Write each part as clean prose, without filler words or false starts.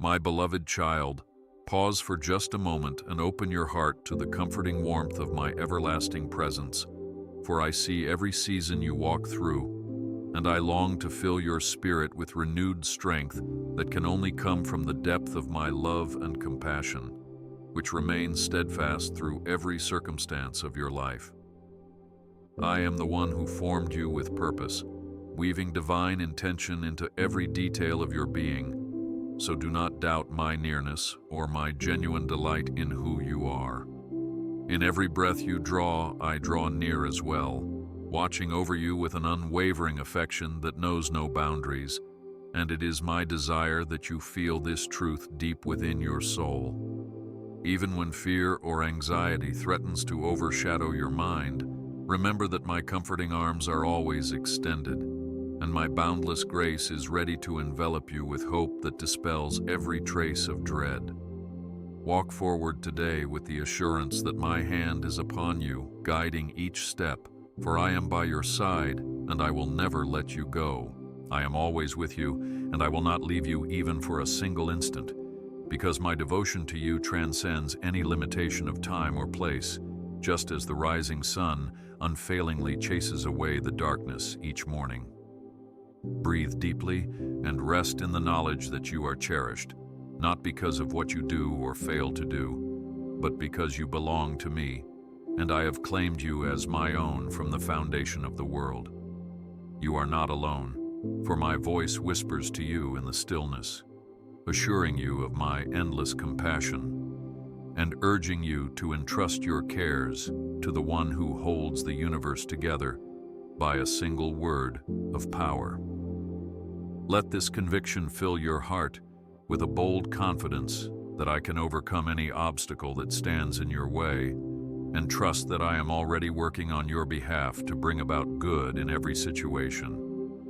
My beloved child, pause for just a moment and open your heart to the comforting warmth of my everlasting presence, for I see every season you walk through, and I long to fill your spirit with renewed strength that can only come from the depth of my love and compassion, which remains steadfast through every circumstance of your life. I am the one who formed you with purpose, weaving divine intention into every detail of your being, so do not doubt my nearness or my genuine delight in who you are. In every breath you draw, I draw near as well, watching over you with an unwavering affection that knows no boundaries, and it is my desire that you feel this truth deep within your soul. Even when fear or anxiety threatens to overshadow your mind, remember that my comforting arms are always extended, and my boundless grace is ready to envelop you with hope that dispels every trace of dread. Walk forward today with the assurance that my hand is upon you, guiding each step, for I am by your side, and I will never let you go. I am always with you, and I will not leave you even for a single instant, because my devotion to you transcends any limitation of time or place, just as the rising sun unfailingly chases away the darkness each morning. Breathe deeply and rest in the knowledge that you are cherished, not because of what you do or fail to do, but because you belong to me, and I have claimed you as my own from the foundation of the world. You are not alone, for my voice whispers to you in the stillness, assuring you of my endless compassion, and urging you to entrust your cares to the one who holds the universe together by a single word of power. Let this conviction fill your heart with a bold confidence that I can overcome any obstacle that stands in your way, and trust that I am already working on your behalf to bring about good in every situation.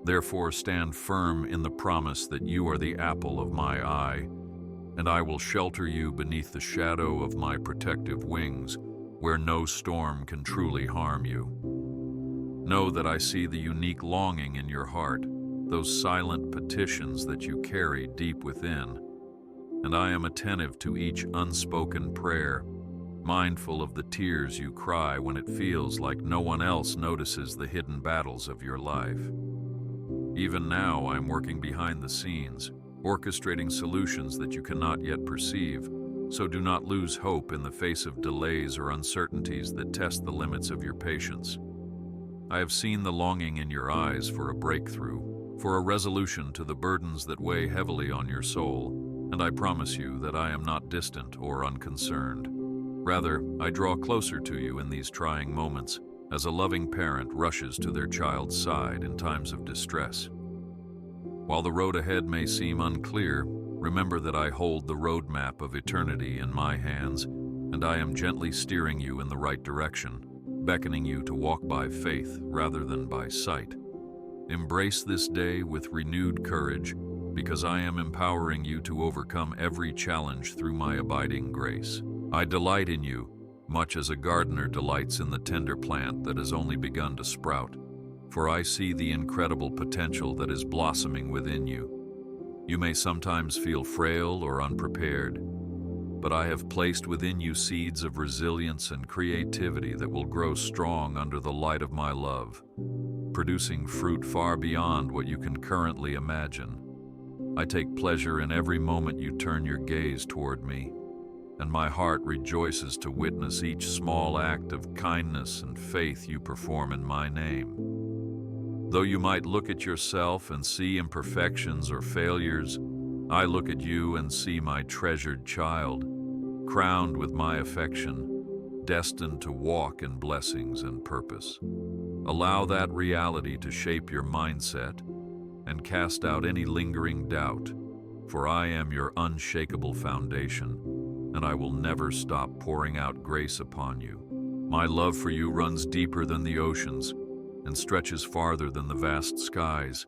Therefore, stand firm in the promise that you are the apple of my eye, and I will shelter you beneath the shadow of my protective wings, where no storm can truly harm you. Know that I see the unique longing in your heart, those silent petitions that you carry deep within, and I am attentive to each unspoken prayer, mindful of the tears you cry when it feels like no one else notices the hidden battles of your life. Even now, I am working behind the scenes, orchestrating solutions that you cannot yet perceive, so do not lose hope in the face of delays or uncertainties that test the limits of your patience. I have seen the longing in your eyes for a breakthrough, for a resolution to the burdens that weigh heavily on your soul, and I promise you that I am not distant or unconcerned. Rather, I draw closer to you in these trying moments, as a loving parent rushes to their child's side in times of distress. While the road ahead may seem unclear, remember that I hold the roadmap of eternity in my hands, and I am gently steering you in the right direction, beckoning you to walk by faith rather than by sight. Embrace this day with renewed courage, because I am empowering you to overcome every challenge through my abiding grace. I delight in you, much as a gardener delights in the tender plant that has only begun to sprout, for I see the incredible potential that is blossoming within you. You may sometimes feel frail or unprepared, but I have placed within you seeds of resilience and creativity that will grow strong under the light of my love, producing fruit far beyond what you can currently imagine. I take pleasure in every moment you turn your gaze toward me, and my heart rejoices to witness each small act of kindness and faith you perform in my name. Though you might look at yourself and see imperfections or failures, I look at you and see my treasured child, crowned with my affection, destined to walk in blessings and purpose. Allow that reality to shape your mindset and cast out any lingering doubt, for I am your unshakable foundation, and I will never stop pouring out grace upon you. My love for you runs deeper than the oceans and stretches farther than the vast skies,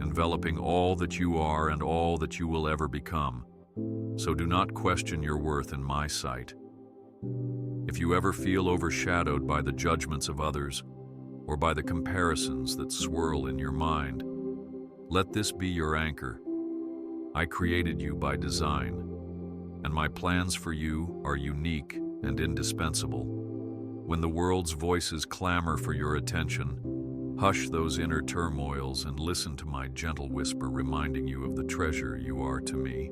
enveloping all that you are and all that you will ever become. So do not question your worth in my sight. If you ever feel overshadowed by the judgments of others or by the comparisons that swirl in your mind, let this be your anchor. I created you by design, and my plans for you are unique and indispensable. When the world's voices clamor for your attention, hush those inner turmoils and listen to my gentle whisper reminding you of the treasure you are to me,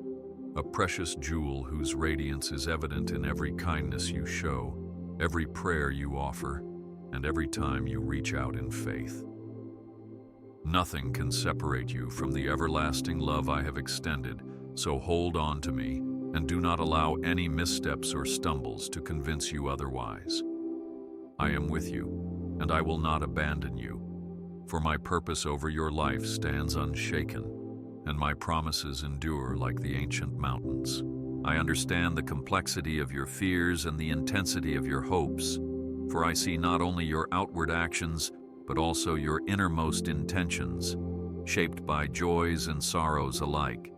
a precious jewel whose radiance is evident in every kindness you show, every prayer you offer, and every time you reach out in faith. Nothing can separate you from the everlasting love I have extended, so hold on to me and do not allow any missteps or stumbles to convince you otherwise. I am with you, and I will not abandon you, for my purpose over your life stands unshaken, and my promises endure like the ancient mountains. I understand the complexity of your fears and the intensity of your hopes, for I see not only your outward actions, but also your innermost intentions, shaped by joys and sorrows alike.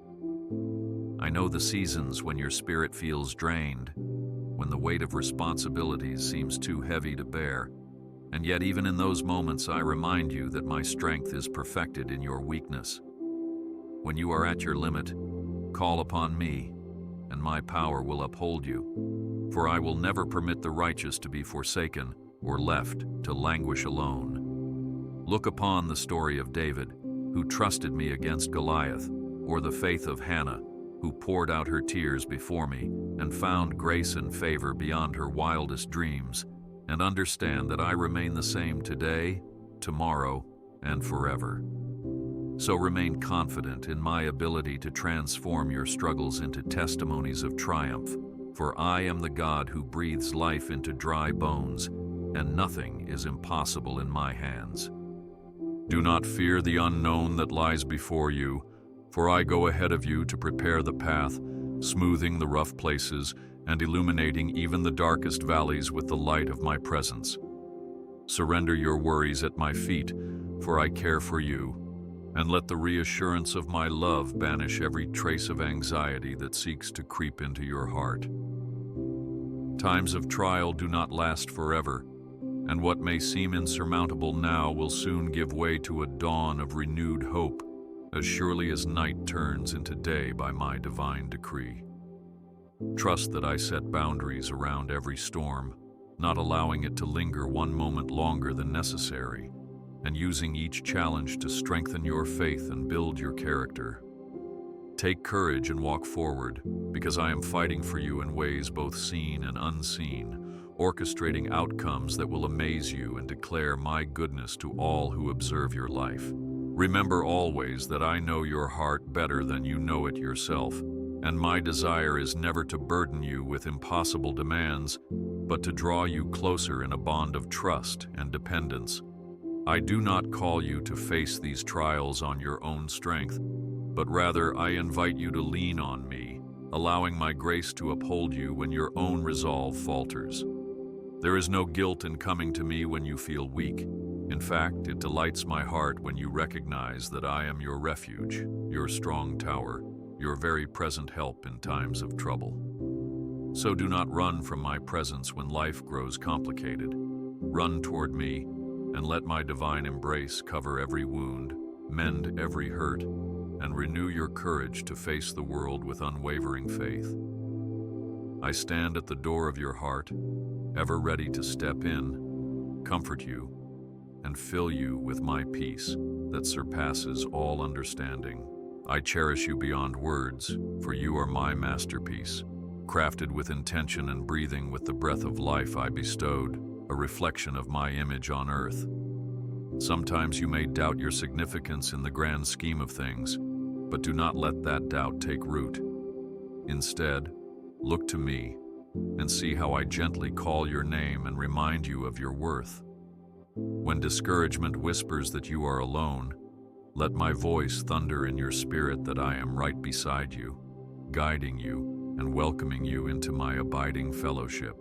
I know the seasons when your spirit feels drained, when the weight of responsibilities seems too heavy to bear, and yet even in those moments I remind you that my strength is perfected in your weakness. When you are at your limit, call upon me, and my power will uphold you, for I will never permit the righteous to be forsaken or left to languish alone. Look upon the story of David, who trusted me against Goliath, or the faith of Hannah, who poured out her tears before me and found grace and favor beyond her wildest dreams, and understand that I remain the same today, tomorrow, and forever. So remain confident in my ability to transform your struggles into testimonies of triumph, for I am the God who breathes life into dry bones, and nothing is impossible in my hands. Do not fear the unknown that lies before you, for I go ahead of you to prepare the path, smoothing the rough places and illuminating even the darkest valleys with the light of my presence. Surrender your worries at my feet, for I care for you, and let the reassurance of my love banish every trace of anxiety that seeks to creep into your heart. Times of trial do not last forever, and what may seem insurmountable now will soon give way to a dawn of renewed hope, as surely as night turns into day by my divine decree. Trust that I set boundaries around every storm, not allowing it to linger one moment longer than necessary, and using each challenge to strengthen your faith and build your character. Take courage and walk forward, because I am fighting for you in ways both seen and unseen, orchestrating outcomes that will amaze you and declare my goodness to all who observe your life. Remember always that I know your heart better than you know it yourself, and my desire is never to burden you with impossible demands, but to draw you closer in a bond of trust and dependence. I do not call you to face these trials on your own strength, but rather I invite you to lean on me, allowing my grace to uphold you when your own resolve falters. There is no guilt in coming to me when you feel weak. In fact, it delights my heart when you recognize that I am your refuge, your strong tower, your very present help in times of trouble. So do not run from my presence when life grows complicated. Run toward me, and let my divine embrace cover every wound, mend every hurt, and renew your courage to face the world with unwavering faith. I stand at the door of your heart, ever ready to step in, comfort you, and fill you with my peace that surpasses all understanding. I cherish you beyond words, for you are my masterpiece, crafted with intention and breathing with the breath of life I bestowed, a reflection of my image on earth. Sometimes you may doubt your significance in the grand scheme of things, but do not let that doubt take root. Instead, look to me and see how I gently call your name and remind you of your worth. When discouragement whispers that you are alone, let my voice thunder in your spirit that I am right beside you, guiding you and welcoming you into my abiding fellowship.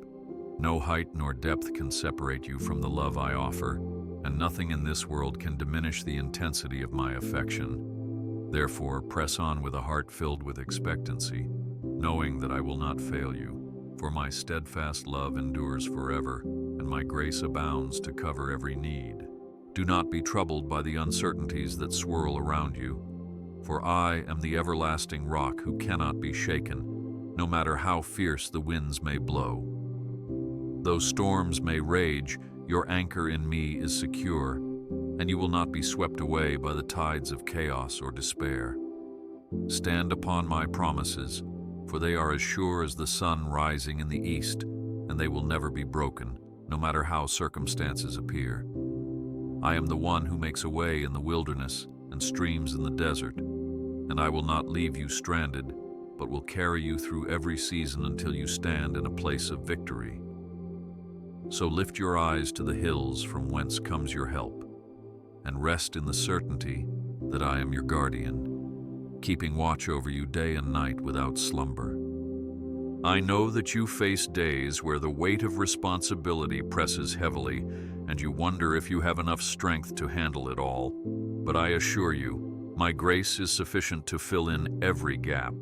No height nor depth can separate you from the love I offer, and nothing in this world can diminish the intensity of my affection. Therefore, press on with a heart filled with expectancy, knowing that I will not fail you, for my steadfast love endures forever, and my grace abounds to cover every need. Do not be troubled by the uncertainties that swirl around you, For I am the everlasting rock who cannot be shaken, no matter how fierce the winds may blow. Though storms may rage, your anchor in me is secure, and you will not be swept away by the tides of chaos or despair. Stand upon my promises, for they are as sure as the sun rising in the east, and they will never be broken, no matter how circumstances appear. I am the one who makes a way in the wilderness and streams in the desert, and I will not leave you stranded, but will carry you through every season until you stand in a place of victory. So lift your eyes to the hills from whence comes your help, and rest in the certainty that I am your guardian, keeping watch over you day and night without slumber. I know that you face days where the weight of responsibility presses heavily, and you wonder if you have enough strength to handle it all. But I assure you, my grace is sufficient to fill in every gap.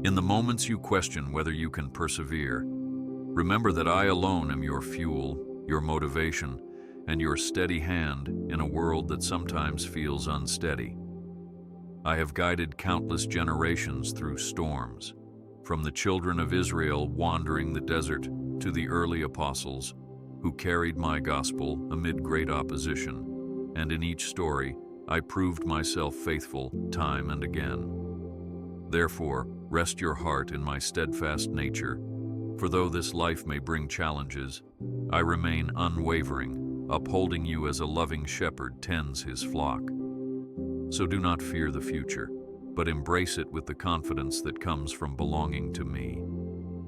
In the moments you question whether you can persevere, remember that I alone am your fuel, your motivation, and your steady hand in a world that sometimes feels unsteady. I have guided countless generations through storms, from the children of Israel wandering the desert to the early apostles who carried my gospel amid great opposition, and in each story I proved myself faithful time and again. Therefore, rest your heart in my steadfast nature, for though this life may bring challenges, I remain unwavering, upholding you as a loving shepherd tends his flock. So do not fear the future, but embrace it with the confidence that comes from belonging to me,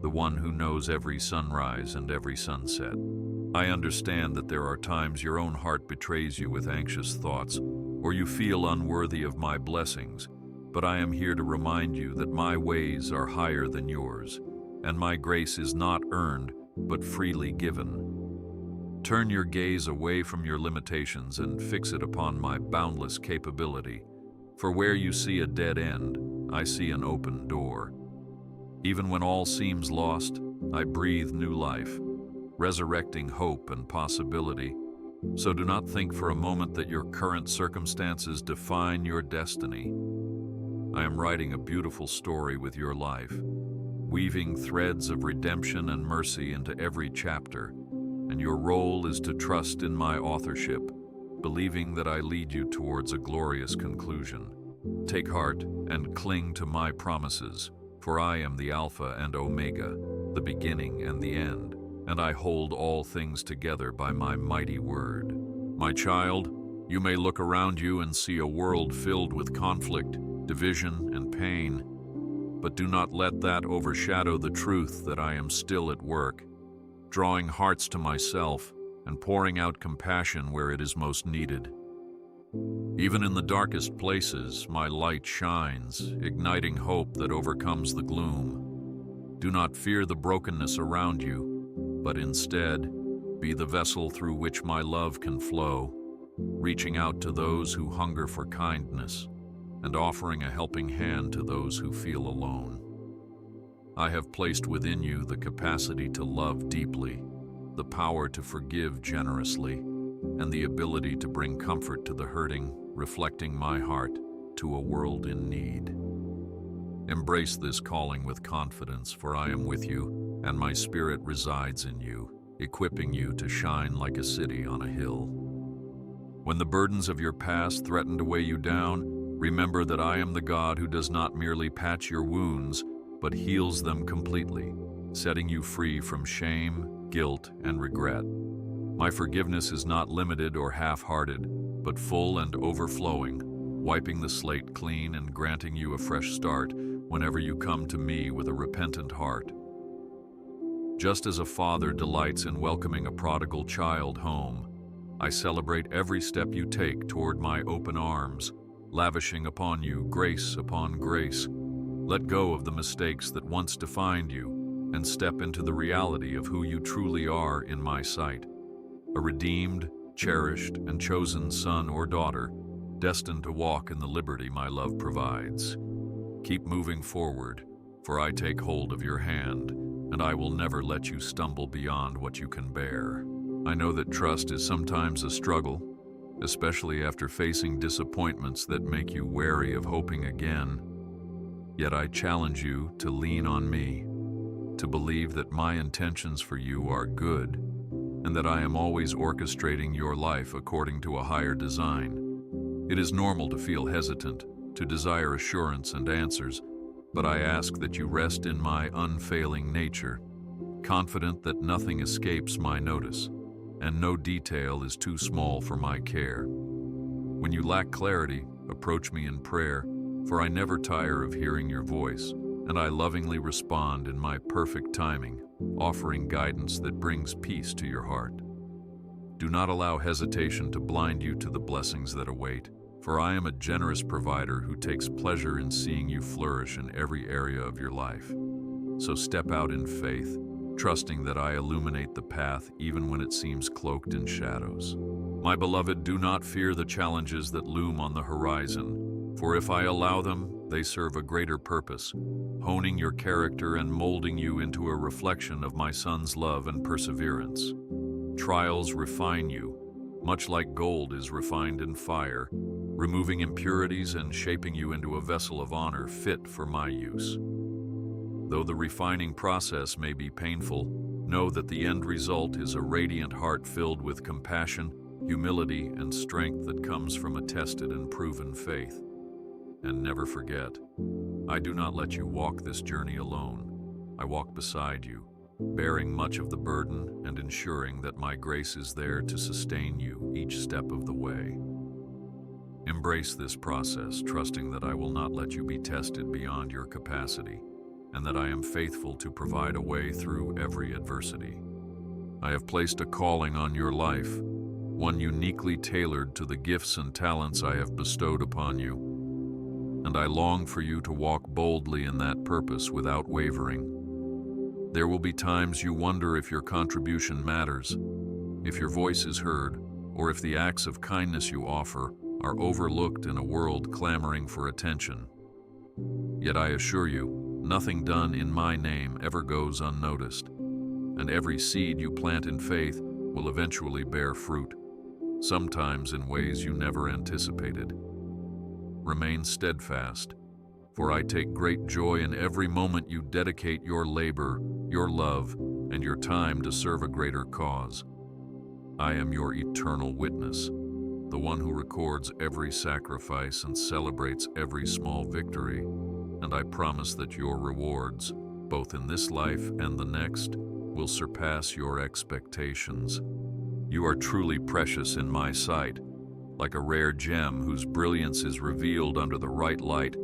the one who knows every sunrise and every sunset. I understand that there are times your own heart betrays you with anxious thoughts, or you feel unworthy of my blessings, but I am here to remind you that my ways are higher than yours, and my grace is not earned, but freely given. Turn your gaze away from your limitations and fix it upon my boundless capability. For where you see a dead end, I see an open door. Even when all seems lost, I breathe new life, resurrecting hope and possibility. So do not think for a moment that your current circumstances define your destiny. I am writing a beautiful story with your life, weaving threads of redemption and mercy into every chapter, and your role is to trust in my authorship, believing that I lead you towards a glorious conclusion. Take heart and cling to my promises, for I am the Alpha and Omega, the beginning and the end, and I hold all things together by my mighty word. My child, you may look around you and see a world filled with conflict, division, and pain, but do not let that overshadow the truth that I am still at work, drawing hearts to myself and pouring out compassion where it is most needed. Even in the darkest places, my light shines, igniting hope that overcomes the gloom. Do not fear the brokenness around you, but instead, be the vessel through which my love can flow, reaching out to those who hunger for kindness and offering a helping hand to those who feel alone. I have placed within you the capacity to love deeply, the power to forgive generously, and the ability to bring comfort to the hurting, reflecting my heart to a world in need. Embrace this calling with confidence, for I am with you, and my spirit resides in you, equipping you to shine like a city on a hill. When the burdens of your past threaten to weigh you down, remember that I am the God who does not merely patch your wounds, but heals them completely, setting you free from shame, guilt, and regret. My forgiveness is not limited or half-hearted, but full and overflowing, wiping the slate clean and granting you a fresh start whenever you come to me with a repentant heart. Just as a father delights in welcoming a prodigal child home, I celebrate every step you take toward my open arms, lavishing upon you grace upon grace. Let go of the mistakes that once defined you and step into the reality of who you truly are in my sight. A redeemed, cherished, and chosen son or daughter, destined to walk in the liberty my love provides. Keep moving forward, for I take hold of your hand, and I will never let you stumble beyond what you can bear. I know that trust is sometimes a struggle, especially after facing disappointments that make you wary of hoping again. Yet I challenge you to lean on me, to believe that my intentions for you are good, and that I am always orchestrating your life according to a higher design. It is normal to feel hesitant, to desire assurance and answers, but I ask that you rest in my unfailing nature, confident that nothing escapes my notice, and no detail is too small for my care. When you lack clarity, approach me in prayer, for I never tire of hearing your voice, and I lovingly respond in my perfect timing, offering guidance that brings peace to your heart. Do not allow hesitation to blind you to the blessings that await, for I am a generous provider who takes pleasure in seeing you flourish in every area of your life. So step out in faith, trusting that I illuminate the path even when it seems cloaked in shadows. My beloved, do not fear the challenges that loom on the horizon, for if I allow them, they serve a greater purpose, honing your character and molding you into a reflection of my Son's love and perseverance. Trials refine you, much like gold is refined in fire, removing impurities and shaping you into a vessel of honor fit for my use. Though the refining process may be painful, know that the end result is a radiant heart filled with compassion, humility, and strength that comes from a tested and proven faith. And never forget, I do not let you walk this journey alone. I walk beside you, bearing much of the burden and ensuring that my grace is there to sustain you each step of the way. Embrace this process, trusting that I will not let you be tested beyond your capacity, and that I am faithful to provide a way through every adversity. I have placed a calling on your life, one uniquely tailored to the gifts and talents I have bestowed upon you, and I long for you to walk boldly in that purpose without wavering. There will be times you wonder if your contribution matters, if your voice is heard, or if the acts of kindness you offer are overlooked in a world clamoring for attention. Yet I assure you, nothing done in my name ever goes unnoticed, and every seed you plant in faith will eventually bear fruit, sometimes in ways you never anticipated. Remain steadfast, for I take great joy in every moment you dedicate your labor, your love, and your time to serve a greater cause. I am your eternal witness, the one who records every sacrifice and celebrates every small victory, and I promise that your rewards, both in this life and the next, will surpass your expectations. You are truly precious in my sight, like a rare gem whose brilliance is revealed under the right light,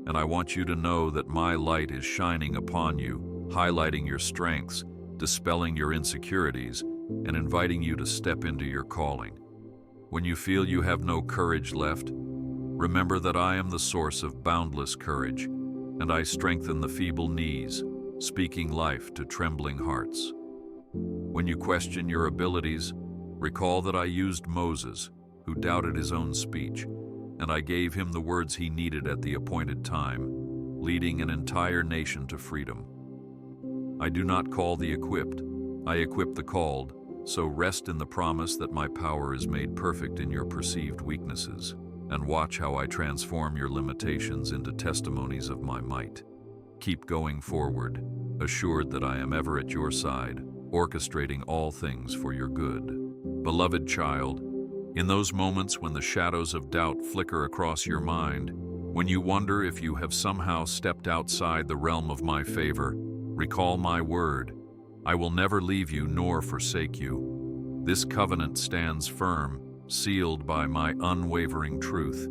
and I want you to know that my light is shining upon you, highlighting your strengths, dispelling your insecurities, and inviting you to step into your calling. When you feel you have no courage left, remember that I am the source of boundless courage, and I strengthen the feeble knees, speaking life to trembling hearts. When you question your abilities, recall that I used Moses, who doubted his own speech, and I gave him the words he needed at the appointed time, leading an entire nation to freedom. I do not call the equipped, I equip the called, so rest in the promise that my power is made perfect in your perceived weaknesses, and watch how I transform your limitations into testimonies of my might. Keep going forward, assured that I am ever at your side, orchestrating all things for your good. Beloved child, in those moments when the shadows of doubt flicker across your mind, when you wonder if you have somehow stepped outside the realm of my favor, recall my word. I will never leave you nor forsake you. This covenant stands firm, sealed by my unwavering truth,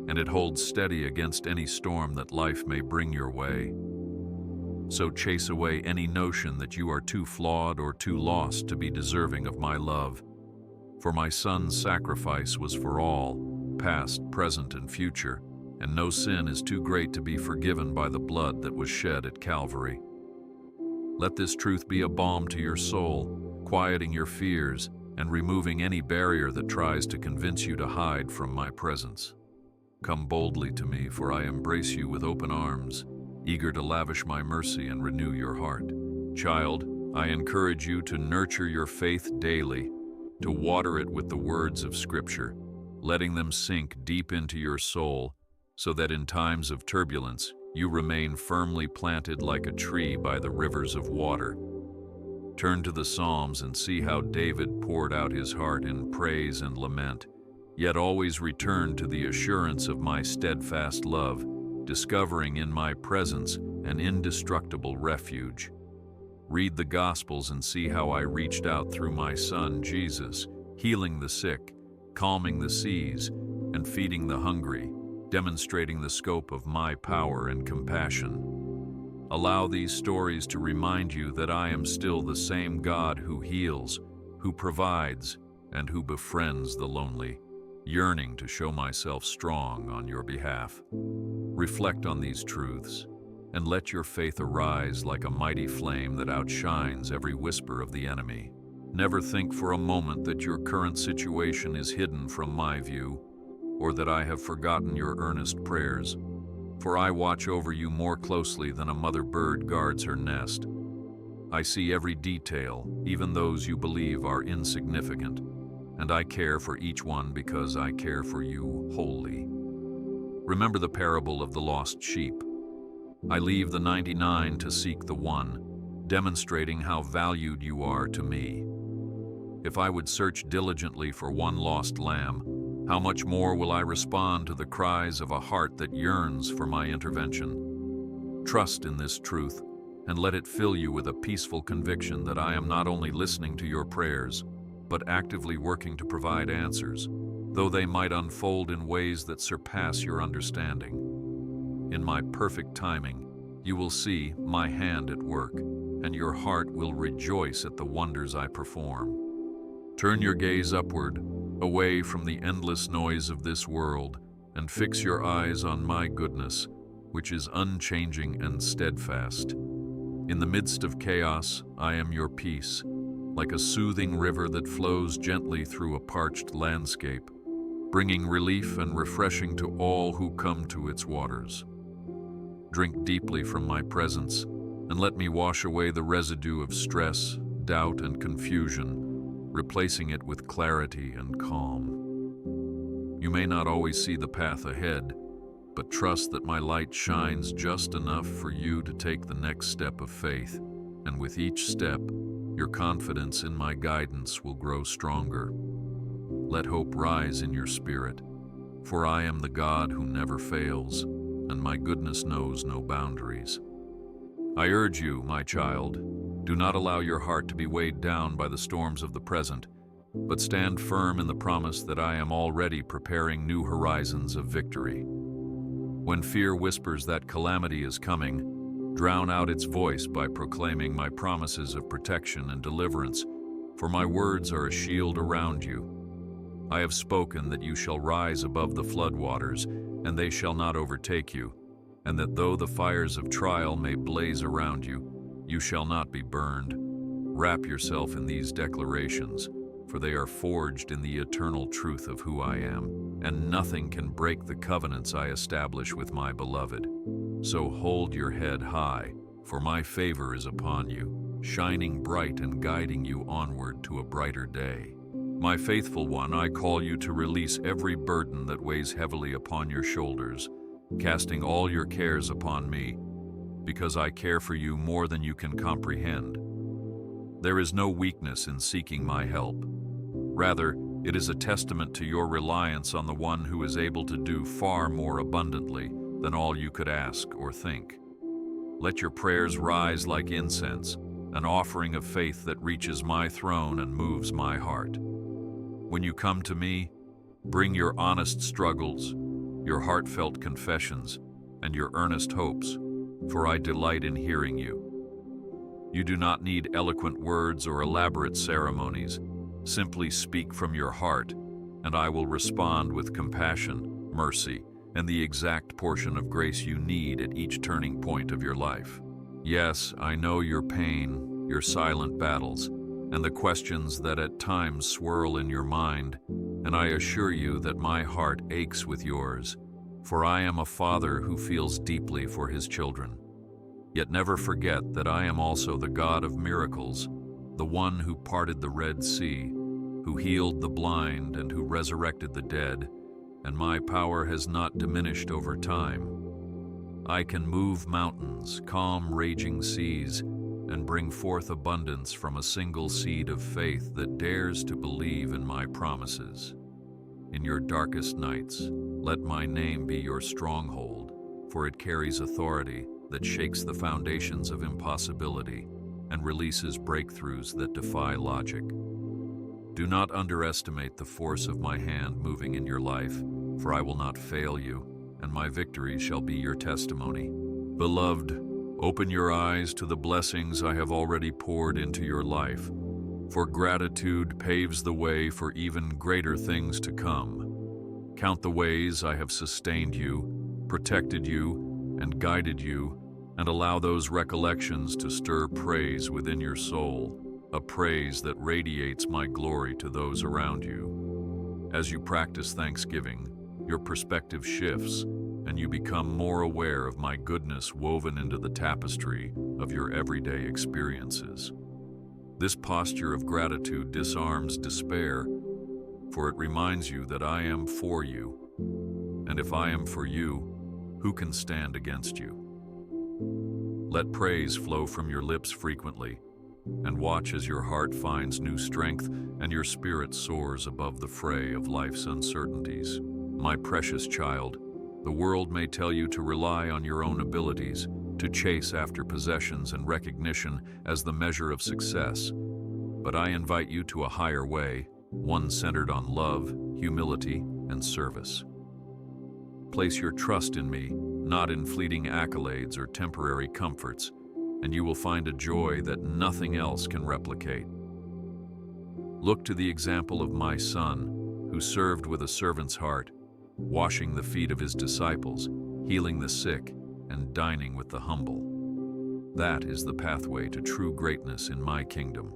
and it holds steady against any storm that life may bring your way. So chase away any notion that you are too flawed or too lost to be deserving of my love. For my Son's sacrifice was for all, past, present, and future, and no sin is too great to be forgiven by the blood that was shed at Calvary. Let this truth be a balm to your soul, quieting your fears and removing any barrier that tries to convince you to hide from my presence. Come boldly to me, for I embrace you with open arms, eager to lavish my mercy and renew your heart. Child, I encourage you to nurture your faith daily, to water it with the words of Scripture, letting them sink deep into your soul so that in times of turbulence, you remain firmly planted like a tree by the rivers of water. Turn to the Psalms and see how David poured out his heart in praise and lament, yet always returned to the assurance of my steadfast love, discovering in my presence an indestructible refuge. Read the Gospels and see how I reached out through my Son, Jesus, healing the sick, calming the seas, and feeding the hungry, demonstrating the scope of my power and compassion. Allow these stories to remind you that I am still the same God who heals, who provides, and who befriends the lonely, yearning to show myself strong on your behalf. Reflect on these truths, and let your faith arise like a mighty flame that outshines every whisper of the enemy. Never think for a moment that your current situation is hidden from my view, or that I have forgotten your earnest prayers, for I watch over you more closely than a mother bird guards her nest. I see every detail, even those you believe are insignificant, and I care for each one because I care for you wholly. Remember the parable of the lost sheep. I leave the 99 to seek the one, demonstrating how valued you are to me. If I would search diligently for one lost lamb, how much more will I respond to the cries of a heart that yearns for my intervention? Trust in this truth, and let it fill you with a peaceful conviction that I am not only listening to your prayers, but actively working to provide answers, though they might unfold in ways that surpass your understanding. In my perfect timing, you will see my hand at work, and your heart will rejoice at the wonders I perform. Turn your gaze upward, away from the endless noise of this world, and fix your eyes on my goodness, which is unchanging and steadfast. In the midst of chaos, I am your peace, like a soothing river that flows gently through a parched landscape, bringing relief and refreshing to all who come to its waters. Drink deeply from my presence, and let me wash away the residue of stress, doubt, and confusion, replacing it with clarity and calm. You may not always see the path ahead, but trust that my light shines just enough for you to take the next step of faith, and with each step, your confidence in my guidance will grow stronger. Let hope rise in your spirit, for I am the God who never fails, and my goodness knows no boundaries. I urge you, my child, do not allow your heart to be weighed down by the storms of the present, but stand firm in the promise that I am already preparing new horizons of victory. When fear whispers that calamity is coming, drown out its voice by proclaiming my promises of protection and deliverance, for my words are a shield around you. I have spoken that you shall rise above the floodwaters, and they shall not overtake you, and that though the fires of trial may blaze around you, you shall not be burned. Wrap yourself in these declarations, for they are forged in the eternal truth of who I am, and nothing can break the covenants I establish with my beloved. So hold your head high, for my favor is upon you, shining bright and guiding you onward to a brighter day. My faithful one, I call you to release every burden that weighs heavily upon your shoulders, casting all your cares upon me, because I care for you more than you can comprehend. There is no weakness in seeking my help. Rather, it is a testament to your reliance on the one who is able to do far more abundantly than all you could ask or think. Let your prayers rise like incense, an offering of faith that reaches my throne and moves my heart. When you come to me, bring your honest struggles, your heartfelt confessions, and your earnest hopes, for I delight in hearing you. You do not need eloquent words or elaborate ceremonies. Simply speak from your heart, and I will respond with compassion, mercy, and the exact portion of grace you need at each turning point of your life. Yes, I know your pain, your silent battles, and the questions that at times swirl in your mind, and I assure you that my heart aches with yours, for I am a father who feels deeply for his children. Yet never forget that I am also the God of miracles, the one who parted the Red Sea, who healed the blind and who resurrected the dead, and my power has not diminished over time. I can move mountains, calm raging seas, and bring forth abundance from a single seed of faith that dares to believe in my promises. In your darkest nights, let my name be your stronghold, for it carries authority that shakes the foundations of impossibility and releases breakthroughs that defy logic. Do not underestimate the force of my hand moving in your life, for I will not fail you, and my victory shall be your testimony. Beloved, open your eyes to the blessings I have already poured into your life, for gratitude paves the way for even greater things to come. Count the ways I have sustained you, protected you, and guided you, and allow those recollections to stir praise within your soul, a praise that radiates my glory to those around you. As you practice thanksgiving, your perspective shifts, and you become more aware of my goodness woven into the tapestry of your everyday experiences. This posture of gratitude disarms despair, for it reminds you that I am for you, and if I am for you, who can stand against you? Let praise flow from your lips frequently, and watch as your heart finds new strength and your spirit soars above the fray of life's uncertainties. My precious child, the world may tell you to rely on your own abilities, to chase after possessions and recognition as the measure of success. But I invite you to a higher way, one centered on love, humility, and service. Place your trust in me, not in fleeting accolades or temporary comforts, and you will find a joy that nothing else can replicate. Look to the example of my son, who served with a servant's heart, washing the feet of his disciples, healing the sick, and dining with the humble. That is the pathway to true greatness in my kingdom,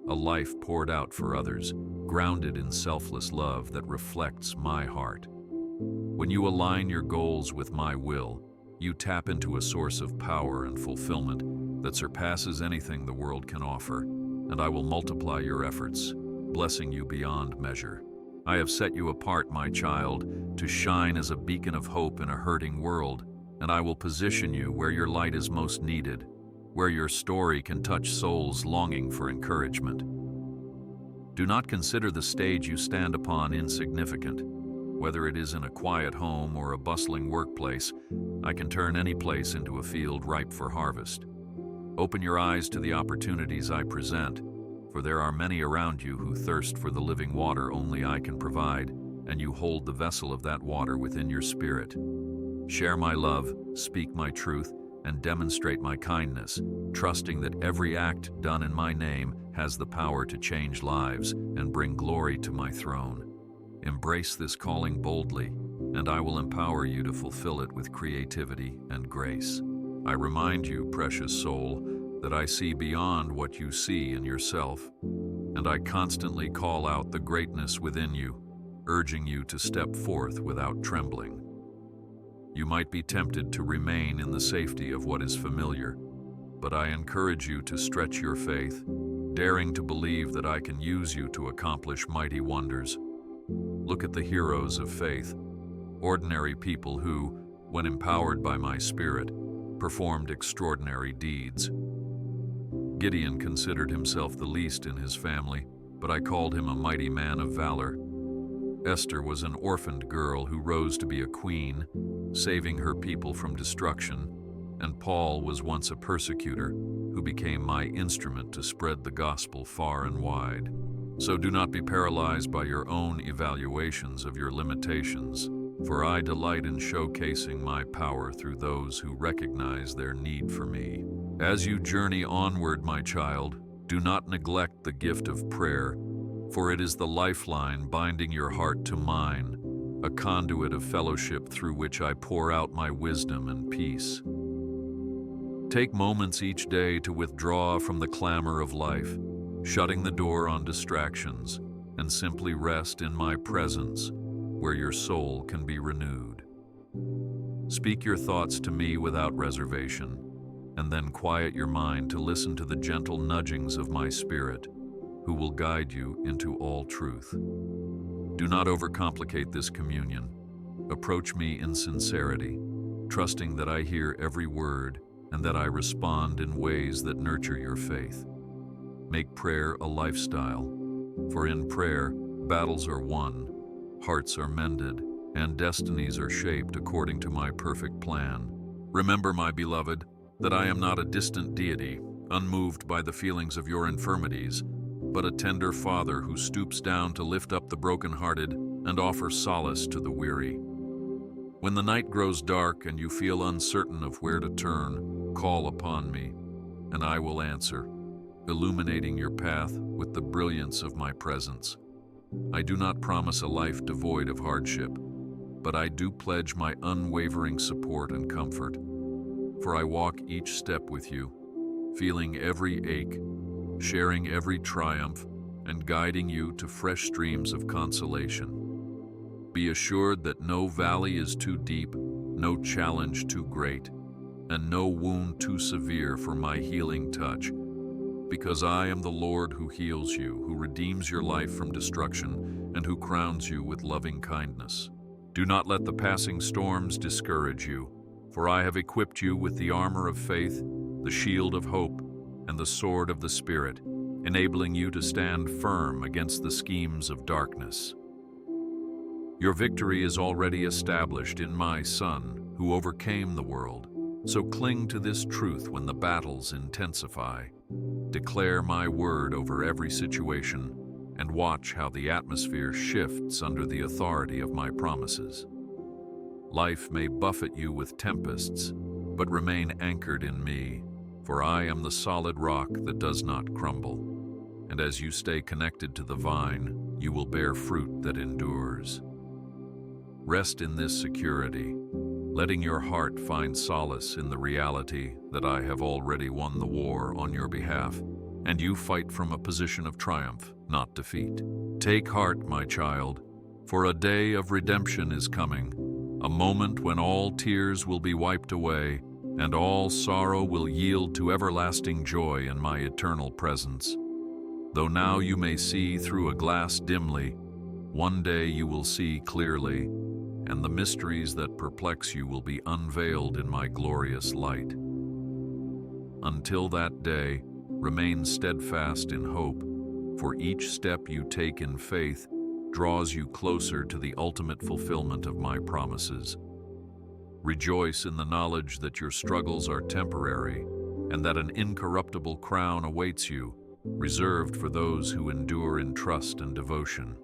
a life poured out for others, grounded in selfless love that reflects my heart. When you align your goals with my will, you tap into a source of power and fulfillment that surpasses anything the world can offer, and I will multiply your efforts, blessing you beyond measure. I have set you apart, my child, to shine as a beacon of hope in a hurting world, and I will position you where your light is most needed, where your story can touch souls longing for encouragement. Do not consider the stage you stand upon insignificant. Whether it is in a quiet home or a bustling workplace, I can turn any place into a field ripe for harvest. Open your eyes to the opportunities I present, for there are many around you who thirst for the living water only I can provide, and you hold the vessel of that water within your spirit. Share my love, speak my truth, and demonstrate my kindness, trusting that every act done in my name has the power to change lives and bring glory to my throne. Embrace this calling boldly, and I will empower you to fulfill it with creativity and grace. I remind you, precious soul, that I see beyond what you see in yourself, and I constantly call out the greatness within you, urging you to step forth without trembling. You might be tempted to remain in the safety of what is familiar, but I encourage you to stretch your faith, daring to believe that I can use you to accomplish mighty wonders. Look at the heroes of faith, ordinary people who, when empowered by my spirit, performed extraordinary deeds. Gideon considered himself the least in his family, but I called him a mighty man of valor. Esther was an orphaned girl who rose to be a queen, saving her people from destruction, and Paul was once a persecutor who became my instrument to spread the gospel far and wide. So do not be paralyzed by your own evaluations of your limitations, for I delight in showcasing my power through those who recognize their need for me. As you journey onward, my child, do not neglect the gift of prayer, for it is the lifeline binding your heart to mine, a conduit of fellowship through which I pour out my wisdom and peace. Take moments each day to withdraw from the clamor of life, shutting the door on distractions, and simply rest in my presence, where your soul can be renewed. Speak your thoughts to me without reservation, and then quiet your mind to listen to the gentle nudgings of my spirit, who will guide you into all truth. Do not overcomplicate this communion. Approach me in sincerity, trusting that I hear every word and that I respond in ways that nurture your faith. Make prayer a lifestyle, for in prayer, battles are won, hearts are mended, and destinies are shaped according to my perfect plan. Remember, my beloved, that I am not a distant deity, unmoved by the feelings of your infirmities, but a tender Father who stoops down to lift up the brokenhearted and offer solace to the weary. When the night grows dark and you feel uncertain of where to turn, call upon me, and I will answer, illuminating your path with the brilliance of my presence. I do not promise a life devoid of hardship, but I do pledge my unwavering support and comfort, for I walk each step with you, feeling every ache, sharing every triumph, and guiding you to fresh streams of consolation. Be assured that no valley is too deep, no challenge too great, and no wound too severe for my healing touch, because I am the Lord who heals you, who redeems your life from destruction, and who crowns you with loving kindness. Do not let the passing storms discourage you, for I have equipped you with the armor of faith, the shield of hope, and the sword of the Spirit, enabling you to stand firm against the schemes of darkness. Your victory is already established in my Son, who overcame the world, so cling to this truth when the battles intensify. Declare my word over every situation, and watch how the atmosphere shifts under the authority of my promises. Life may buffet you with tempests, but remain anchored in me, for I am the solid rock that does not crumble. And as you stay connected to the vine, you will bear fruit that endures. Rest in this security, letting your heart find solace in the reality that I have already won the war on your behalf, and you fight from a position of triumph, not defeat. Take heart, my child, for a day of redemption is coming, a moment when all tears will be wiped away, and all sorrow will yield to everlasting joy in my eternal presence. Though now you may see through a glass dimly, one day you will see clearly, and the mysteries that perplex you will be unveiled in my glorious light. Until that day, remain steadfast in hope, for each step you take in faith draws you closer to the ultimate fulfillment of my promises. Rejoice in the knowledge that your struggles are temporary, and that an incorruptible crown awaits you, reserved for those who endure in trust and devotion.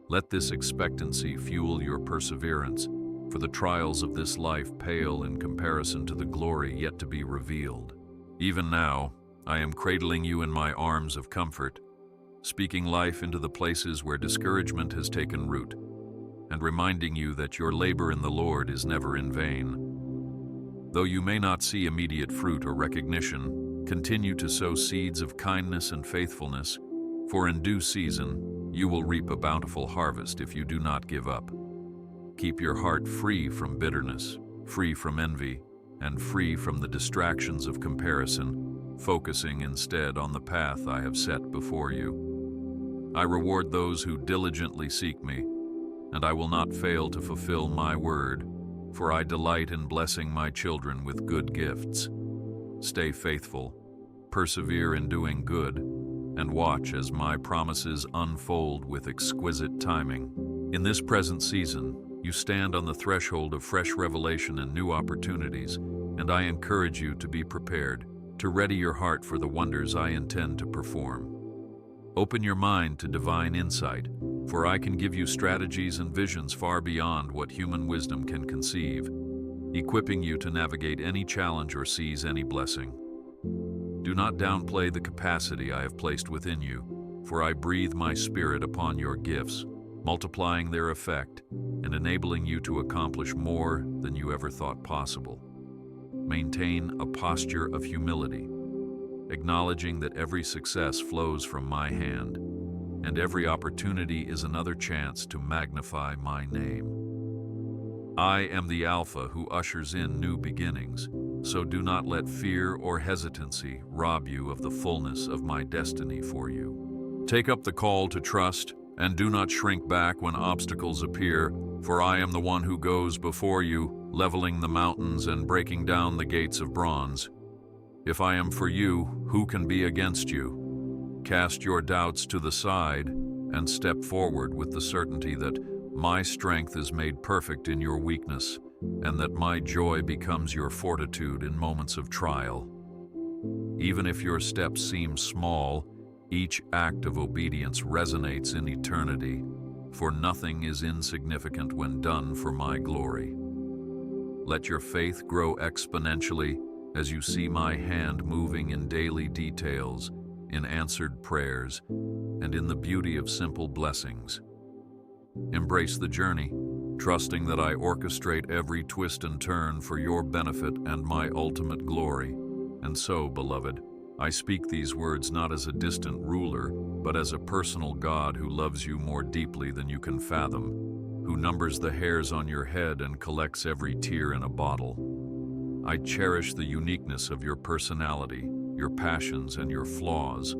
Let this expectancy fuel your perseverance, for the trials of this life pale in comparison to the glory yet to be revealed. Even now, I am cradling you in my arms of comfort, speaking life into the places where discouragement has taken root, and reminding you that your labor in the Lord is never in vain. Though you may not see immediate fruit or recognition, continue to sow seeds of kindness and faithfulness, for in due season, you will reap a bountiful harvest if you do not give up. Keep your heart free from bitterness, free from envy, and free from the distractions of comparison, focusing instead on the path I have set before you. I reward those who diligently seek me, and I will not fail to fulfill my word, for I delight in blessing my children with good gifts. Stay faithful, persevere in doing good, and watch as my promises unfold with exquisite timing. In this present season, you stand on the threshold of fresh revelation and new opportunities, and I encourage you to be prepared, to ready your heart for the wonders I intend to perform. Open your mind to divine insight, for I can give you strategies and visions far beyond what human wisdom can conceive, equipping you to navigate any challenge or seize any blessing. Do not downplay the capacity I have placed within you, for I breathe my spirit upon your gifts, multiplying their effect and enabling you to accomplish more than you ever thought possible. Maintain a posture of humility, acknowledging that every success flows from my hand, and every opportunity is another chance to magnify my name. I am the Alpha who ushers in new beginnings, so do not let fear or hesitancy rob you of the fullness of my destiny for you. Take up the call to trust, and do not shrink back when obstacles appear, for I am the one who goes before you, leveling the mountains and breaking down the gates of bronze. If I am for you, who can be against you? Cast your doubts to the side and step forward with the certainty that my strength is made perfect in your weakness, and that my joy becomes your fortitude in moments of trial. Even if your steps seem small, each act of obedience resonates in eternity, for nothing is insignificant when done for my glory. Let your faith grow exponentially as you see my hand moving in daily details, in answered prayers, and in the beauty of simple blessings. Embrace the journey, trusting that I orchestrate every twist and turn for your benefit and my ultimate glory. And so, beloved, I speak these words not as a distant ruler, but as a personal God who loves you more deeply than you can fathom, who numbers the hairs on your head and collects every tear in a bottle. I cherish the uniqueness of your personality, your passions, and your flaws,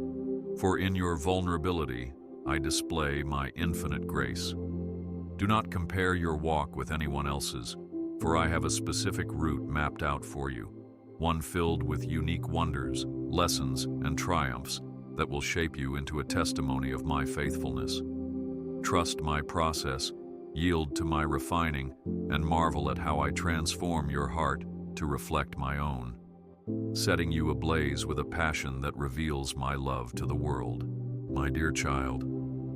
for in your vulnerability, I display my infinite grace. Do not compare your walk with anyone else's, for I have a specific route mapped out for you, one filled with unique wonders, lessons, and triumphs that will shape you into a testimony of my faithfulness. Trust my process, yield to my refining, and marvel at how I transform your heart to reflect my own, setting you ablaze with a passion that reveals my love to the world. My dear child,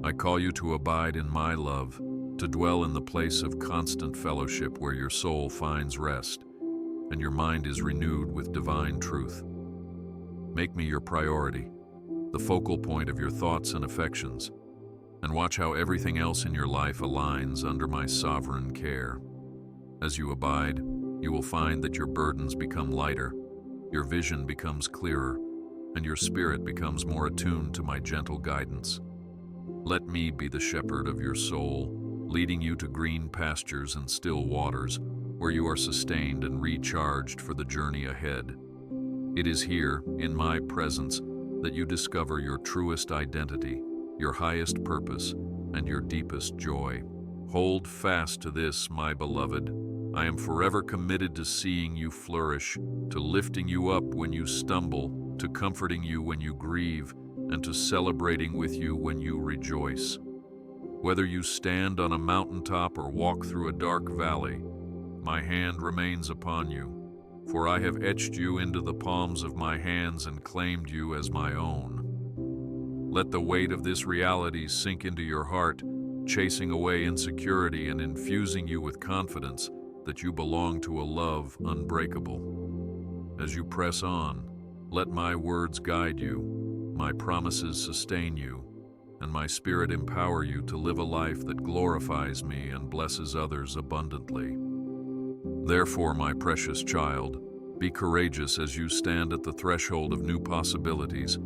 I call you to abide in my love, to dwell in the place of constant fellowship where your soul finds rest and your mind is renewed with divine truth. Make me your priority, the focal point of your thoughts and affections, and watch how everything else in your life aligns under my sovereign care. As you abide, you will find that your burdens become lighter, your vision becomes clearer, and your spirit becomes more attuned to my gentle guidance. Let me be the shepherd of your soul, leading you to green pastures and still waters, where you are sustained and recharged for the journey ahead. It is here, in my presence, that you discover your truest identity, your highest purpose, and your deepest joy. Hold fast to this, my beloved. I am forever committed to seeing you flourish, to lifting you up when you stumble, to comforting you when you grieve, and to celebrating with you when you rejoice. Whether you stand on a mountaintop or walk through a dark valley, my hand remains upon you, for I have etched you into the palms of my hands and claimed you as my own. Let the weight of this reality sink into your heart, chasing away insecurity and infusing you with confidence that you belong to a love unbreakable. As you press on, let my words guide you, my promises sustain you, and my spirit empower you to live a life that glorifies me and blesses others abundantly. Therefore, my precious child, be courageous as you stand at the threshold of new possibilities,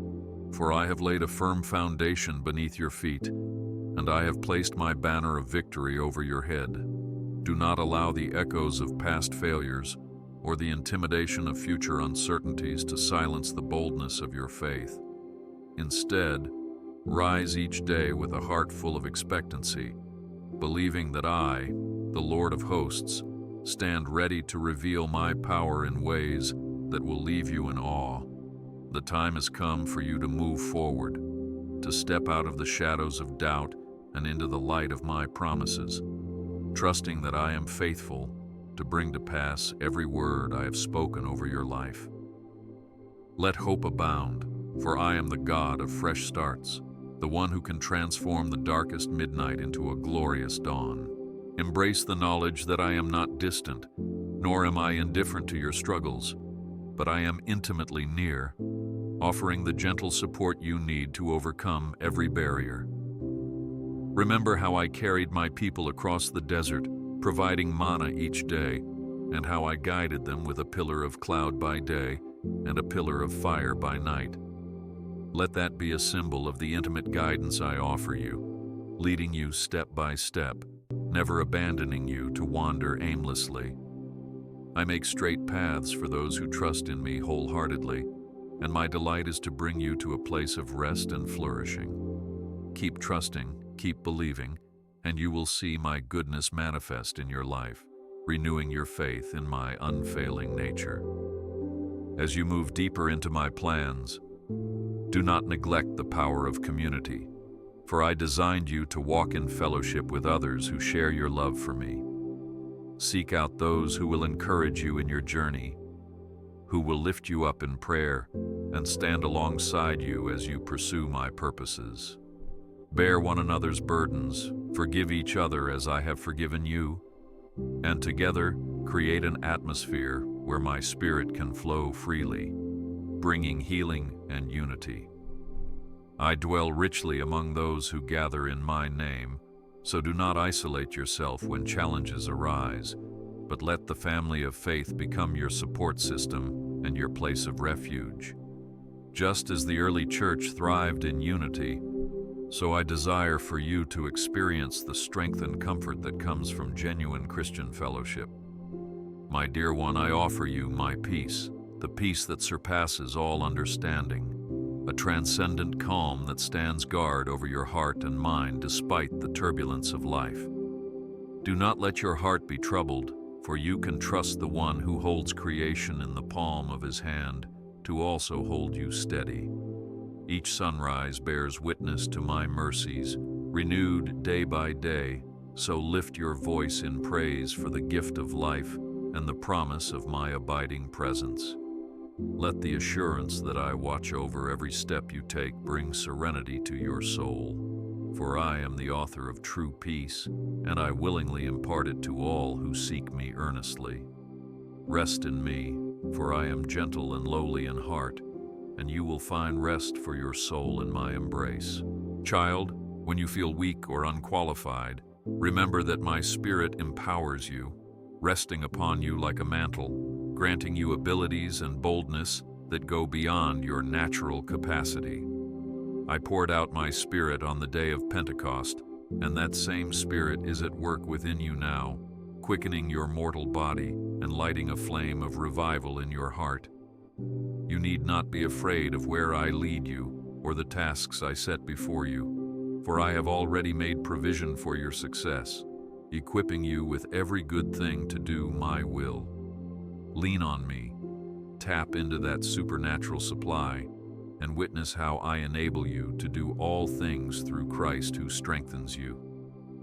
for I have laid a firm foundation beneath your feet, and I have placed my banner of victory over your head. Do not allow the echoes of past failures or the intimidation of future uncertainties to silence the boldness of your faith. Instead, rise each day with a heart full of expectancy, believing that I, the Lord of hosts, stand ready to reveal my power in ways that will leave you in awe. The time has come for you to move forward, to step out of the shadows of doubt and into the light of my promises, trusting that I am faithful to bring to pass every word I have spoken over your life. Let hope abound, for I am the God of fresh starts, the one who can transform the darkest midnight into a glorious dawn. Embrace the knowledge that I am not distant, nor am I indifferent to your struggles, but I am intimately near, offering the gentle support you need to overcome every barrier. Remember how I carried my people across the desert, providing manna each day, and how I guided them with a pillar of cloud by day and a pillar of fire by night. Let that be a symbol of the intimate guidance I offer you, leading you step by step, never abandoning you to wander aimlessly. I make straight paths for those who trust in me wholeheartedly, and my delight is to bring you to a place of rest and flourishing. Keep trusting, keep believing, and you will see my goodness manifest in your life, renewing your faith in my unfailing nature. As you move deeper into my plans, do not neglect the power of community, for I designed you to walk in fellowship with others who share your love for me. Seek out those who will encourage you in your journey, who will lift you up in prayer and stand alongside you as you pursue my purposes. Bear one another's burdens, forgive each other as I have forgiven you, and together create an atmosphere where my spirit can flow freely, bringing healing and unity. I dwell richly among those who gather in my name, so do not isolate yourself when challenges arise, but let the family of faith become your support system and your place of refuge. Just as the early church thrived in unity, so I desire for you to experience the strength and comfort that comes from genuine Christian fellowship. My dear one, I offer you my peace, the peace that surpasses all understanding, a transcendent calm that stands guard over your heart and mind despite the turbulence of life. Do not let your heart be troubled, for you can trust the one who holds creation in the palm of his hand to also hold you steady. Each sunrise bears witness to my mercies, renewed day by day, so lift your voice in praise for the gift of life and the promise of my abiding presence. Let the assurance that I watch over every step you take bring serenity to your soul, for I am the author of true peace, and I willingly impart it to all who seek me earnestly. Rest in me, for I am gentle and lowly in heart, and you will find rest for your soul in my embrace. Child, when you feel weak or unqualified, remember that my spirit empowers you, resting upon you like a mantle, granting you abilities and boldness that go beyond your natural capacity. I poured out my spirit on the day of Pentecost, and that same spirit is at work within you now, quickening your mortal body and lighting a flame of revival in your heart. You need not be afraid of where I lead you or the tasks I set before you, for I have already made provision for your success, equipping you with every good thing to do my will. Lean on me, tap into that supernatural supply, and witness how I enable you to do all things through Christ who strengthens you.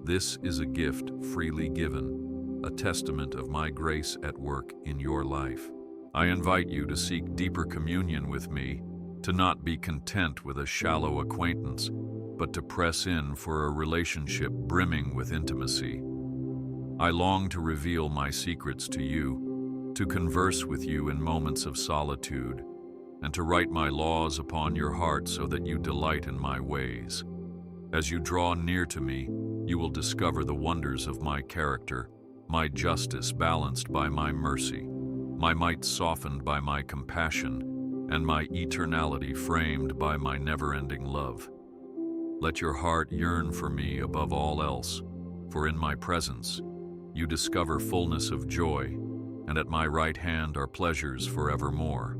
This is a gift freely given, a testament of my grace at work in your life. I invite you to seek deeper communion with me, to not be content with a shallow acquaintance, but to press in for a relationship brimming with intimacy. I long to reveal my secrets to you, to converse with you in moments of solitude, and to write my laws upon your heart so that you delight in my ways. As you draw near to me, you will discover the wonders of my character, my justice balanced by my mercy, my might softened by my compassion, and my eternality framed by my never-ending love. Let your heart yearn for me above all else, for in my presence you discover fullness of joy, and at my right hand are pleasures forevermore.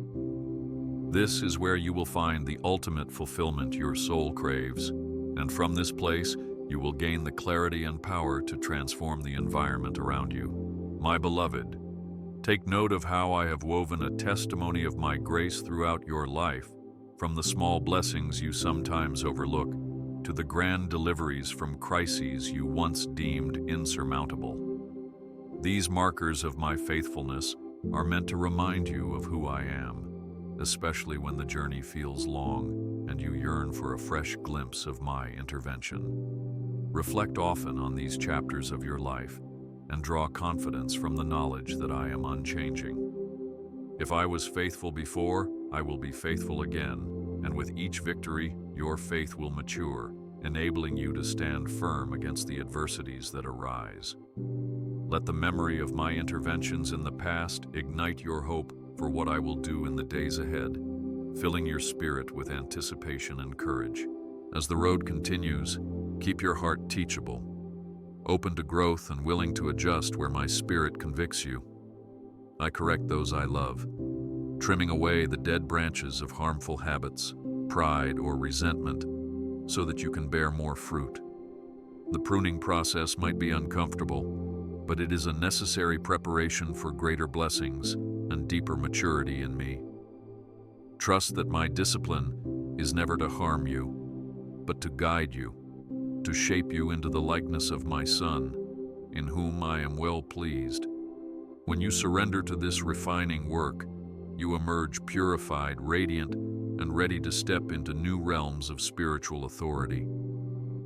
This is where you will find the ultimate fulfillment your soul craves, and from this place you will gain the clarity and power to transform the environment around you. My beloved, take note of how I have woven a testimony of my grace throughout your life, from the small blessings you sometimes overlook to the grand deliveries from crises you once deemed insurmountable. These markers of my faithfulness are meant to remind you of who I am, especially when the journey feels long and you yearn for a fresh glimpse of my intervention. Reflect often on these chapters of your life and draw confidence from the knowledge that I am unchanging. If I was faithful before, I will be faithful again, and with each victory, your faith will mature, enabling you to stand firm against the adversities that arise. Let the memory of my interventions in the past ignite your hope for what I will do in the days ahead, filling your spirit with anticipation and courage. As the road continues, keep your heart teachable, open to growth and willing to adjust where my spirit convicts you. I correct those I love, trimming away the dead branches of harmful habits, pride, or resentment, so that you can bear more fruit. The pruning process might be uncomfortable, but it is a necessary preparation for greater blessings and deeper maturity in me. Trust that my discipline is never to harm you, but to guide you, to shape you into the likeness of my Son, in whom I am well pleased. When you surrender to this refining work, you emerge purified, radiant, and ready to step into new realms of spiritual authority.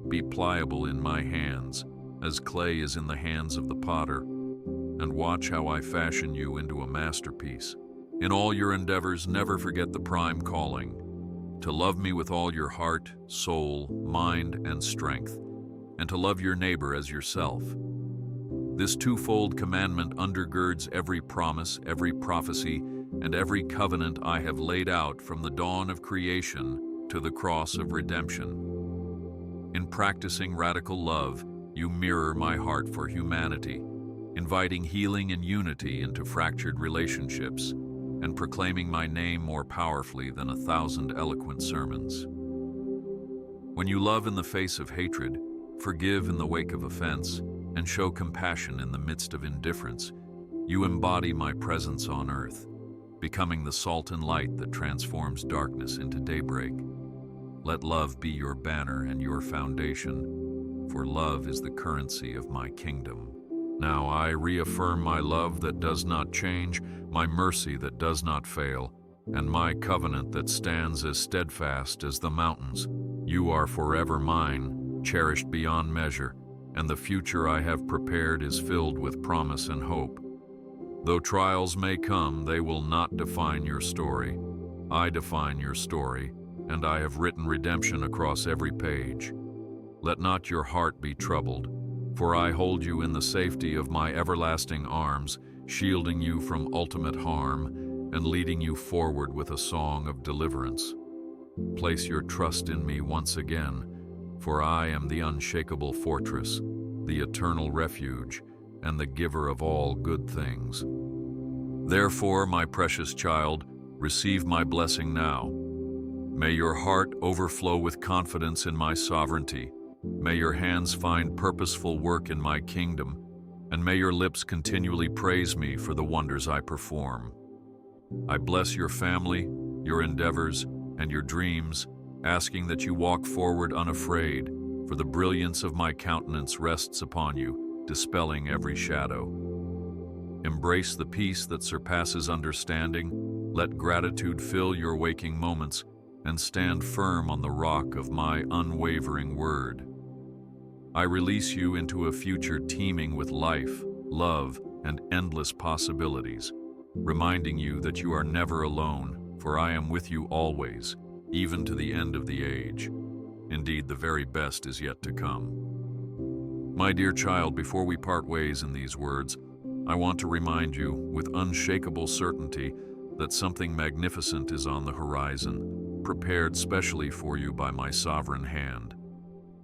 Be pliable in my hands, as clay is in the hands of the potter, and watch how I fashion you into a masterpiece. In all your endeavors, never forget the prime calling, to love me with all your heart, soul, mind, and strength, and to love your neighbor as yourself. This twofold commandment undergirds every promise, every prophecy, and every covenant I have laid out from the dawn of creation to the cross of redemption. In practicing radical love, you mirror my heart for humanity, inviting healing and unity into fractured relationships, and proclaiming my name more powerfully than 1,000 eloquent sermons. When you love in the face of hatred, forgive in the wake of offense, and show compassion in the midst of indifference, you embody my presence on earth, becoming the salt and light that transforms darkness into daybreak. Let love be your banner and your foundation, for love is the currency of my kingdom. Now I reaffirm my love that does not change, my mercy that does not fail, and my covenant that stands as steadfast as the mountains. You are forever mine, cherished beyond measure, and the future I have prepared is filled with promise and hope. Though trials may come, they will not define your story. I define your story, and I have written redemption across every page. Let not your heart be troubled, for I hold you in the safety of my everlasting arms, shielding you from ultimate harm and leading you forward with a song of deliverance. Place your trust in me once again, for I am the unshakable fortress, the eternal refuge, and the giver of all good things. Therefore, my precious child, receive my blessing now. May your heart overflow with confidence in my sovereignty. May your hands find purposeful work in my kingdom, and may your lips continually praise me for the wonders I perform. I bless your family, your endeavors, and your dreams, asking that you walk forward unafraid, for the brilliance of my countenance rests upon you, dispelling every shadow. Embrace the peace that surpasses understanding, let gratitude fill your waking moments, and stand firm on the rock of my unwavering word. I release you into a future teeming with life, love, and endless possibilities, reminding you that you are never alone, for I am with you always, even to the end of the age. Indeed, the very best is yet to come. My dear child, before we part ways in these words, I want to remind you with unshakable certainty that something magnificent is on the horizon, prepared specially for you by my sovereign hand.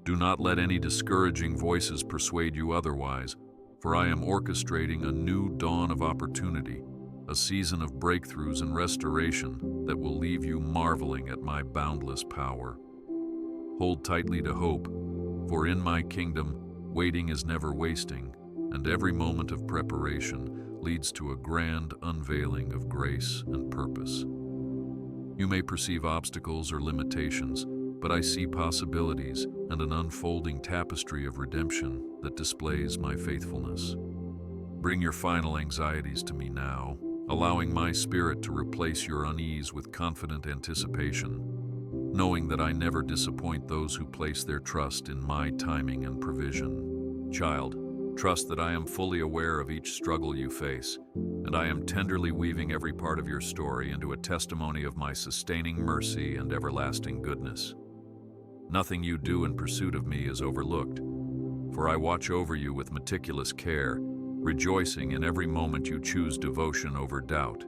Do not let any discouraging voices persuade you otherwise, for I am orchestrating a new dawn of opportunity, a season of breakthroughs and restoration that will leave you marveling at my boundless power. Hold tightly to hope, for in my kingdom, waiting is never wasting, and every moment of preparation leads to a grand unveiling of grace and purpose. You may perceive obstacles or limitations, but I see possibilities and an unfolding tapestry of redemption that displays my faithfulness. Bring your final anxieties to me now, allowing my spirit to replace your unease with confident anticipation, knowing that I never disappoint those who place their trust in my timing and provision. Child, trust that I am fully aware of each struggle you face, and I am tenderly weaving every part of your story into a testimony of my sustaining mercy and everlasting goodness. Nothing you do in pursuit of me is overlooked, for I watch over you with meticulous care, rejoicing in every moment you choose devotion over doubt.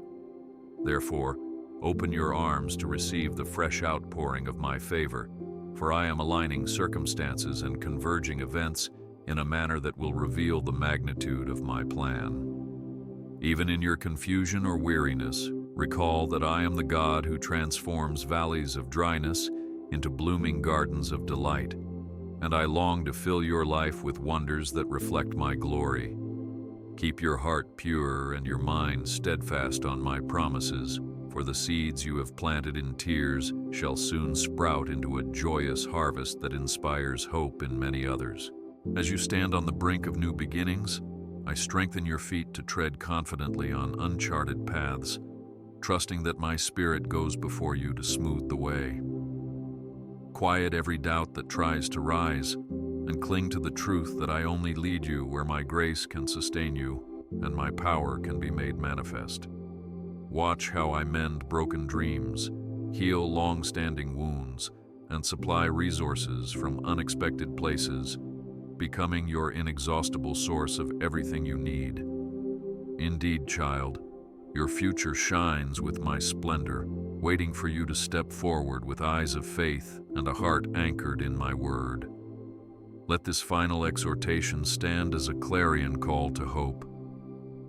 Therefore, open your arms to receive the fresh outpouring of my favor, for I am aligning circumstances and converging events in a manner that will reveal the magnitude of my plan. Even in your confusion or weariness, recall that I am the God who transforms valleys of dryness into blooming gardens of delight, and I long to fill your life with wonders that reflect my glory. Keep your heart pure and your mind steadfast on my promises, for the seeds you have planted in tears shall soon sprout into a joyous harvest that inspires hope in many others. As you stand on the brink of new beginnings, I strengthen your feet to tread confidently on uncharted paths, trusting that my spirit goes before you to smooth the way. Quiet every doubt that tries to rise, and cling to the truth that I only lead you where my grace can sustain you and my power can be made manifest. Watch how I mend broken dreams, heal long-standing wounds, and supply resources from unexpected places, becoming your inexhaustible source of everything you need. Indeed, child, your future shines with my splendor, waiting for you to step forward with eyes of faith and a heart anchored in my word. Let this final exhortation stand as a clarion call to hope.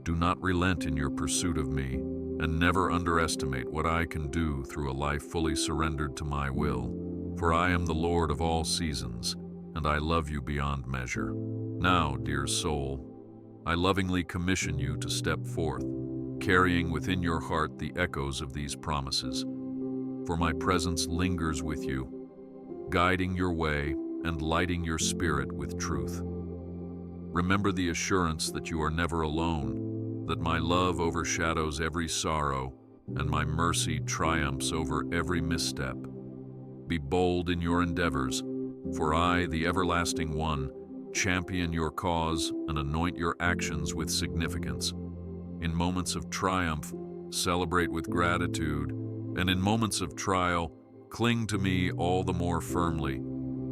Do not relent in your pursuit of me, and never underestimate what I can do through a life fully surrendered to my will, for I am the Lord of all seasons, and I love you beyond measure. Now, dear soul, I lovingly commission you to step forth, carrying within your heart the echoes of these promises, for my presence lingers with you, guiding your way and lighting your spirit with truth. Remember the assurance that you are never alone, that my love overshadows every sorrow, and my mercy triumphs over every misstep. Be bold in your endeavors, for I, the Everlasting One, champion your cause and anoint your actions with significance. In moments of triumph, celebrate with gratitude, and in moments of trial, cling to me all the more firmly,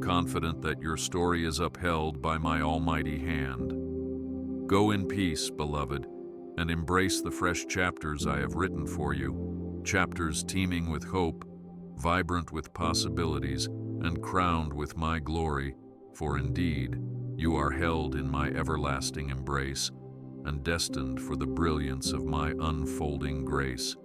confident that your story is upheld by my almighty hand. Go in peace, beloved, and embrace the fresh chapters I have written for you, chapters teeming with hope, vibrant with possibilities, and crowned with my glory, for indeed, you are held in my everlasting embrace and destined for the brilliance of my unfolding grace.